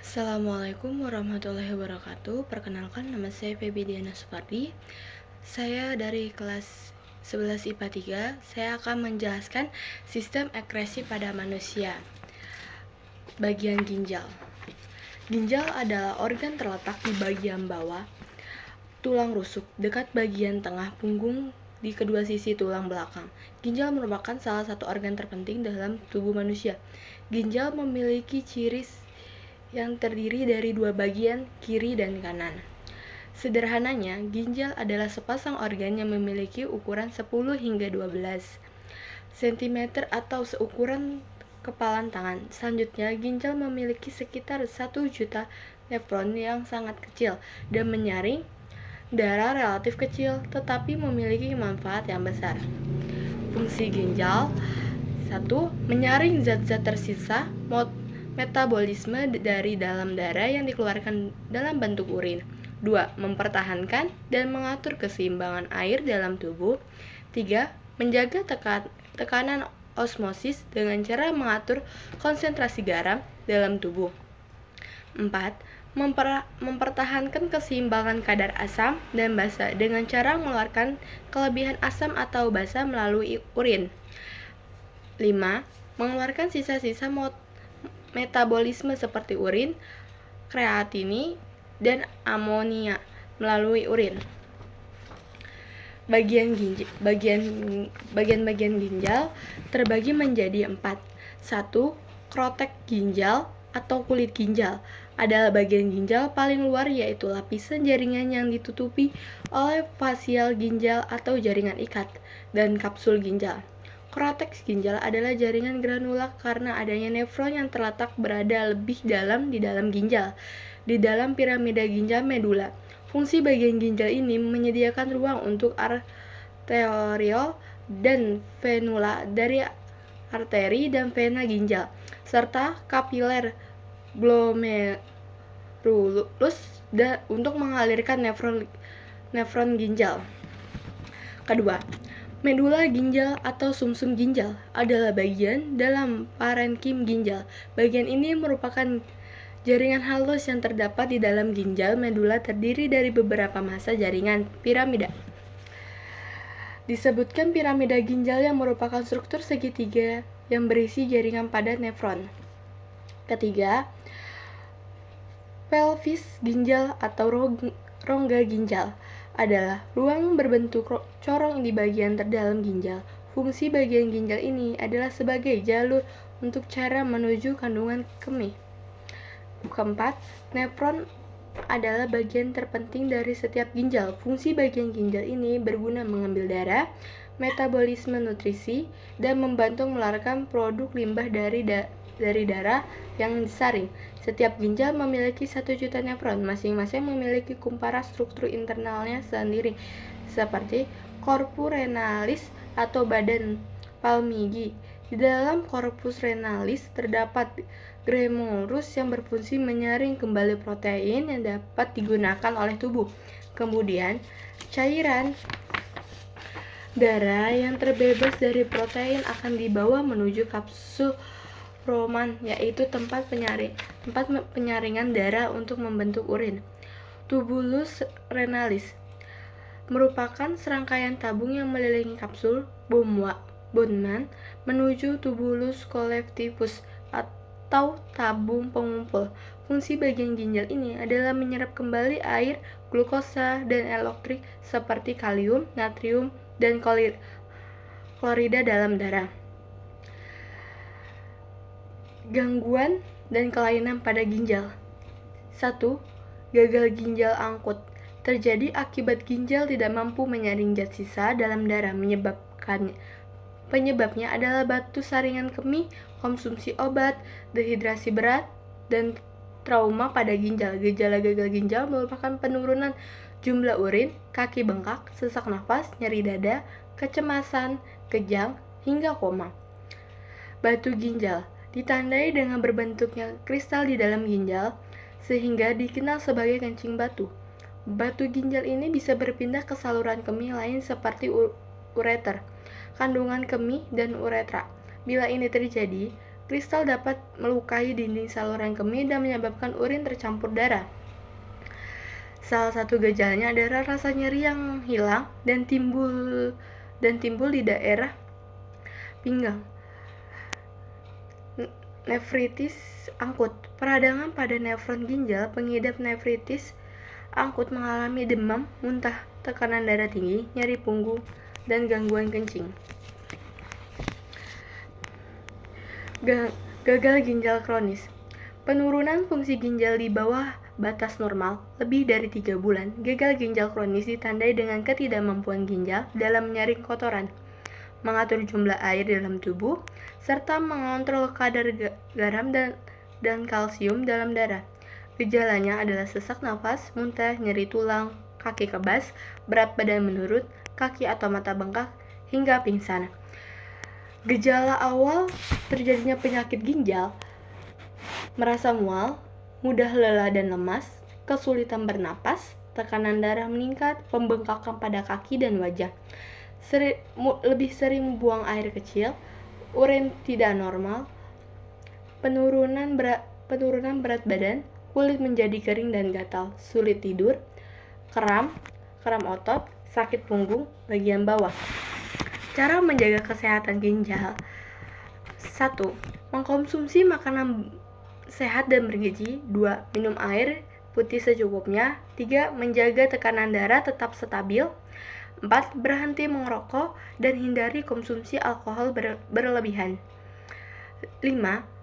Assalamualaikum warahmatullahi wabarakatuh. Perkenalkan, nama saya Feby Diana Supardi. Saya dari kelas 11 IPA 3. Saya akan menjelaskan sistem ekskresi pada manusia. Bagian ginjal. Ginjal adalah organ terletak di bagian bawah tulang rusuk, dekat bagian tengah punggung di kedua sisi tulang belakang. Ginjal merupakan salah satu organ terpenting dalam tubuh manusia. Ginjal memiliki ciri yang terdiri dari dua bagian, kiri dan kanan. Sederhananya, ginjal adalah sepasang organ yang memiliki ukuran 10 hingga 12 cm atau seukuran kepalan tangan. Selanjutnya, ginjal memiliki sekitar 1 juta nefron yang sangat kecil dan menyaring darah relatif kecil, tetapi memiliki manfaat yang besar. Fungsi ginjal: 1. Menyaring zat-zat tersisa metabolisme dari dalam darah yang dikeluarkan dalam bentuk urin. 2. Mempertahankan dan mengatur keseimbangan air dalam tubuh. 3. Menjaga tekanan osmosis dengan cara mengatur konsentrasi garam dalam tubuh. 4. Mempertahankan keseimbangan kadar asam dan basa dengan cara mengeluarkan kelebihan asam atau basa melalui urin. 5. Mengeluarkan sisa-sisa metabolisme seperti urin, kreatinin, dan amonia melalui urin. Bagian-bagian ginjal terbagi menjadi 4. 1. Krotek ginjal atau kulit ginjal adalah bagian ginjal paling luar, yaitu lapisan jaringan yang ditutupi oleh fasial ginjal atau jaringan ikat dan kapsul ginjal. Korteks ginjal adalah jaringan granula karena adanya nefron yang terletak berada lebih dalam di dalam ginjal, di dalam piramida ginjal medula. Fungsi bagian ginjal ini menyediakan ruang untuk arteriol dan venula dari arteri dan vena ginjal, serta kapiler glomerulus untuk mengalirkan nefron ginjal. Kedua, medula ginjal atau sumsum ginjal adalah bagian dalam parenkim ginjal. Bagian ini merupakan jaringan halus yang terdapat di dalam ginjal medula, terdiri dari beberapa massa jaringan piramida. Disebutkan piramida ginjal yang merupakan struktur segitiga yang berisi jaringan padat nefron. Ketiga, pelvis ginjal atau rongga ginjal adalah ruang berbentuk corong di bagian terdalam ginjal. Fungsi bagian ginjal ini adalah sebagai jalur untuk cara menuju kandungan kemih. Keempat, nefron adalah bagian terpenting dari setiap ginjal. Fungsi bagian ginjal ini berguna mengambil darah, metabolisme nutrisi, dan membantu mengeluarkan produk limbah dari darah yang disaring. Setiap ginjal memiliki 1 juta nefron, masing-masing memiliki kumparan struktur internalnya sendiri, seperti corpus renalis atau badan Pulmongi. Di dalam corpus renalis terdapat glomerulus yang berfungsi menyaring kembali protein yang dapat digunakan oleh tubuh. Kemudian, cairan darah yang terbebas dari protein akan dibawa menuju kapsul Roman, yaitu tempat penyaringan darah untuk membentuk urin. Tubulus renalis merupakan serangkaian tabung yang mengelilingi kapsul Bowman menuju tubulus collectivus atau tabung pengumpul. Fungsi bagian ginjal ini adalah menyerap kembali air, glukosa, dan elektrik seperti kalium, natrium, dan klorida dalam darah. Gangguan dan kelainan pada ginjal. 1. Gagal ginjal akut terjadi akibat ginjal tidak mampu menyaring zat sisa dalam darah. Penyebabnya adalah batu saringan kemih, konsumsi obat, dehidrasi berat, dan trauma pada ginjal. Gejala gagal ginjal merupakan penurunan jumlah urin, kaki bengkak, sesak nafas, nyeri dada, kecemasan, kejang, hingga koma. Batu ginjal ditandai dengan berbentuknya kristal di dalam ginjal, sehingga dikenal sebagai kencing batu. Batu ginjal ini bisa berpindah ke saluran kemih lain seperti ureter, kandungan kemih, dan uretra. Bila ini terjadi, Kristal dapat melukai dinding saluran kemih dan menyebabkan urin tercampur darah. Salah satu gejalanya adalah rasa nyeri yang hilang dan timbul di daerah pinggang. Nefritis angkut. Peradangan pada nefron ginjal pengidap nefritis angkut mengalami demam, muntah, tekanan darah tinggi, nyeri punggung, dan gangguan kencing. Gagal ginjal kronis. Penurunan fungsi ginjal di bawah batas normal lebih dari 3 bulan. Gagal ginjal kronis ditandai dengan ketidakmampuan ginjal dalam menyaring kotoran, mengatur jumlah air dalam tubuh, serta mengontrol kadar garam dan kalsium dalam darah. Gejalanya adalah sesak nafas, muntah, nyeri tulang, kaki kebas, berat badan menurun, kaki atau mata bengkak, hingga pingsan. Gejala awal terjadinya penyakit ginjal: merasa mual, mudah lelah dan lemas, kesulitan bernapas, tekanan darah meningkat, pembengkakan pada kaki dan wajah, lebih sering buang air kecil, urin tidak normal, penurunan berat badan, kulit menjadi kering dan gatal, sulit tidur, kram otot, sakit punggung bagian bawah. Cara menjaga kesehatan ginjal: 1. Mengkonsumsi makanan sehat dan bergizi. 2. Minum air putih secukupnya. 3. Menjaga tekanan darah tetap stabil. 4. Berhenti merokok dan hindari konsumsi alkohol berlebihan. 5.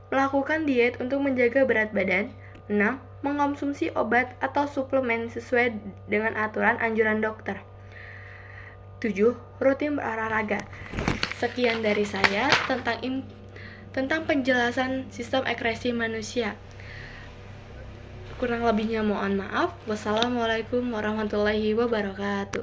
Melakukan diet untuk menjaga berat badan. 6. Mengkonsumsi obat atau suplemen sesuai dengan aturan anjuran dokter. 7. Rutin berolahraga. Sekian dari saya tentang penjelasan sistem ekskresi manusia. Kurang lebihnya mohon maaf. Wassalamualaikum warahmatullahi wabarakatuh.